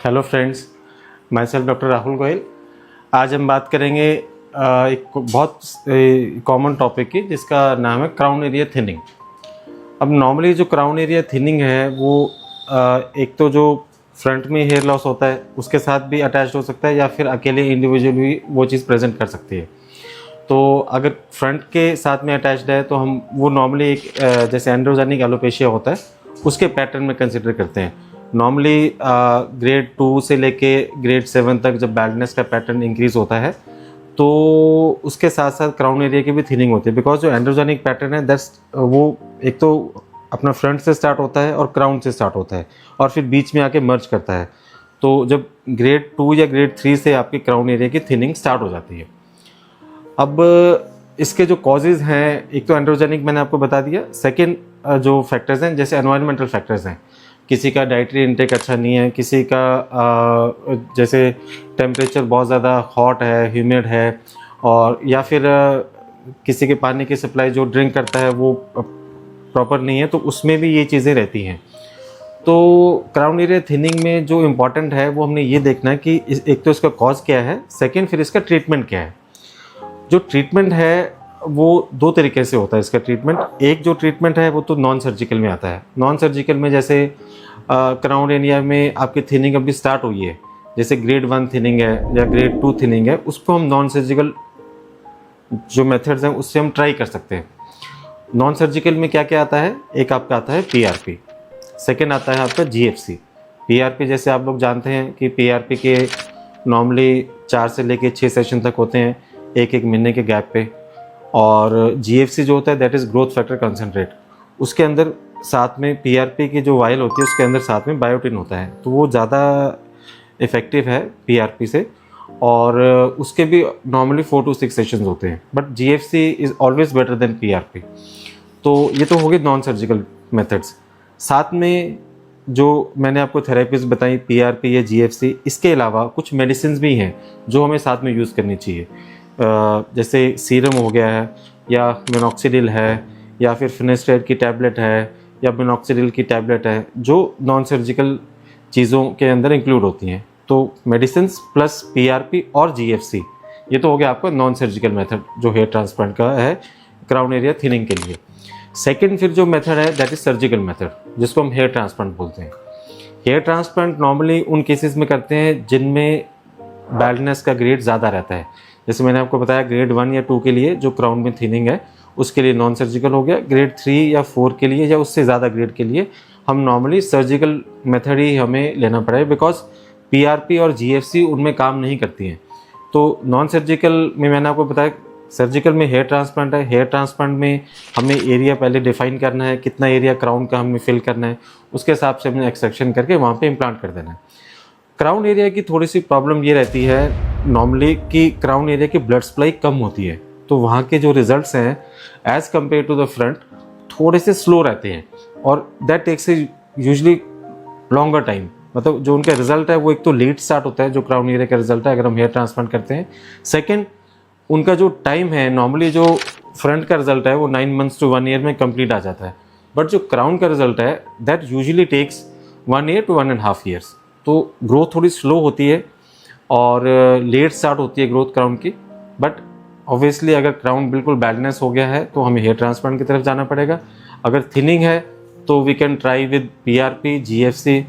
Hello friends, my self doctor Rahul Goyal. आज हम बात करेंगे एक बहुत कॉमन टॉपिक की, जिसका नाम है क्राउन एरिया थिनिंग। अब नॉर्मली जो क्राउन एरिया थिनिंग है वो एक तो जो फ्रंट में हेयर लॉस होता है उसके साथ भी अटैच हो सकता है, या फिर अकेले इंडिविजुअल भी वो चीज़ प्रेजेंट कर सकती है। तो अगर फ्रंट के साथ में अटैच्ड है तो हम वो नॉर्मली एक जैसे एंड्रोजेनिक एलोपेशिया होता है उसके पैटर्न में कंसिडर करते हैं। नॉर्मली ग्रेड 2 से लेके ग्रेड 7 तक जब बैल्डनेस का पैटर्न इंक्रीज होता है तो उसके साथ साथ क्राउन एरिया की भी थिनिंग होती है, बिकॉज जो एंड्रोजेनिक पैटर्न है दैट्स वो एक तो अपना फ्रंट से स्टार्ट होता है और क्राउन से स्टार्ट होता है और फिर बीच में आके मर्ज करता है। तो जब ग्रेड 2 या ग्रेड 3 से आपकी क्राउन एरिया की थिनिंग स्टार्ट हो जाती है। अब इसके जो कॉजेज़ हैं, एक तो एंड्रोजेनिक मैंने आपको बता दिया, सेकेंड जो फैक्टर्स हैं जैसे एनवायरमेंटल फैक्टर्स हैं। किसी का डाइटरी इंटेक अच्छा नहीं है, किसी का जैसे टेम्परेचर बहुत ज़्यादा हॉट है, ह्यूमिड है, और या फिर किसी के पानी की सप्लाई जो ड्रिंक करता है वो प्रॉपर नहीं है, तो उसमें भी ये चीज़ें रहती हैं। तो क्राउन एरिया थिनिंग में जो इम्पॉर्टेंट है वो हमने ये देखना है कि एक तो इसका कॉज क्या है, सेकेंड फिर इसका ट्रीटमेंट क्या है। जो ट्रीटमेंट है वो दो तरीके से होता है इसका ट्रीटमेंट। एक जो ट्रीटमेंट है वो तो नॉन सर्जिकल में आता है। नॉन सर्जिकल में जैसे क्राउन एरिया में आपकी थिनिंग अभी स्टार्ट हुई है, जैसे ग्रेड 1 थिनिंग है या ग्रेड 2 थिनिंग है, उसको हम नॉन सर्जिकल जो मेथड्स हैं उससे हम ट्राई कर सकते हैं। नॉन सर्जिकल में क्या क्या आता है, एक आपका आता है PRP, सेकेंड आता है आपका GFC। PRP जैसे आप लोग जानते हैं कि PRP के नॉर्मली 4 से लेके 6 सेशन तक होते हैं एक महीने के गैप पे, और GFC जो होता है that is growth factor concentrate. उसके अंदर साथ में PRP की जो वायल होती है उसके अंदर साथ में बायोटिन होता है, तो वो ज़्यादा इफ़ेक्टिव है PRP से, और उसके भी नॉर्मली 4 to 6 सेशंस होते हैं, but GFC is always better than PRP। तो ये तो हो गए नॉन सर्जिकल मेथड्स। साथ में जो मैंने आपको थेरेपीज बताई PRP या GFC, इसके अलावा कुछ मेडिसिन भी हैं जो हमें साथ में यूज़ करनी चाहिए। जैसे सीरम हो गया है, या मिनॉक्सिडिल है, या फिर फिनेस्ट्रेट की टैबलेट है, या मिनॉक्सिडिल की टैबलेट है, जो नॉन सर्जिकल चीज़ों के अंदर इंक्लूड होती हैं। तो मेडिसिन प्लस PRP और GFC, ये तो हो गया आपका नॉन सर्जिकल मेथड जो हेयर ट्रांसप्लांट का है क्राउन एरिया थिनिंग के लिए। सेकेंड फिर जो मेथड है दैट इज सर्जिकल मेथड, जिसको हम हेयर ट्रांसप्लांट बोलते हैं। हेयर ट्रांसप्लांट नॉर्मली उन केसेस में करते हैं जिनमें बैल्डनेस का ग्रेड ज़्यादा रहता है। जैसे मैंने आपको बताया ग्रेड 1 या 2 के लिए जो क्राउन में थिनिंग है उसके लिए नॉन सर्जिकल हो गया। ग्रेड 3 या 4 के लिए या उससे ज़्यादा ग्रेड के लिए हम नॉर्मली सर्जिकल मेथड ही हमें लेना पड़ेगा, बिकॉज PRP और GFC उनमें काम नहीं करती हैं। तो नॉन सर्जिकल में मैंने आपको बताया, सर्जिकल में हेयर ट्रांसप्लांट है। हेयर ट्रांसप्लांट में हमें एरिया पहले डिफाइन करना है, कितना एरिया क्राउन का हमें फिल करना है, उसके हिसाब से हमने एक्सट्रैक्शन करके वहाँ पे इम्प्लांट कर देना है। क्राउन एरिया की थोड़ी सी प्रॉब्लम ये रहती है नॉर्मली कि क्राउन एरिया की ब्लड सप्लाई कम होती है, तो वहाँ के जो रिजल्ट्स हैं as compared to the front थोड़े से स्लो रहते हैं, और that takes usually longer time. मतलब जो उनका रिजल्ट है वो एक तो लेट स्टार्ट होता है जो क्राउन एरिया का रिजल्ट है अगर हम हेयर ट्रांसप्लांट करते हैं। सेकेंड, उनका जो टाइम है, नॉर्मली जो फ्रंट का रिजल्ट है वो 9 months to 1 year में कंप्लीट आ जाता है, बट जो क्राउन का रिजल्ट है that usually takes 1 year to 1.5 years। तो ग्रोथ थोड़ी स्लो होती है और लेट स्टार्ट होती है ग्रोथ क्राउन की। बट ऑब्वियसली अगर क्राउन बिल्कुल बैल्डनेस हो गया है तो हमें हेयर ट्रांसप्लांट की तरफ जाना पड़ेगा। अगर थिनिंग है तो we can try with PRP GFC,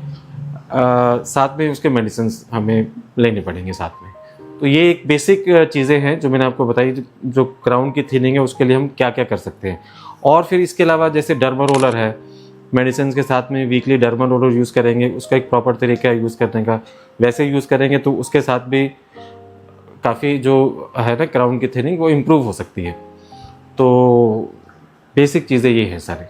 साथ में उसके मेडिसिन हमें लेने पड़ेंगे साथ में। तो ये एक बेसिक चीज़ें हैं जो मैंने आपको बताई, जो क्राउन की थिनिंग है उसके लिए हम क्या क्या कर सकते हैं। और फिर इसके अलावा जैसे डर्मा रोलर है, मेडिसिन के साथ में वीकली डर्मा रोलर यूज़ करेंगे, उसका एक प्रॉपर तरीका है यूज़ करने का, वैसे यूज़ करेंगे तो उसके साथ भी काफ़ी जो है ना क्राउन की थिनिंग वो इम्प्रूव हो सकती है। तो बेसिक चीज़ें ये हैं सारे।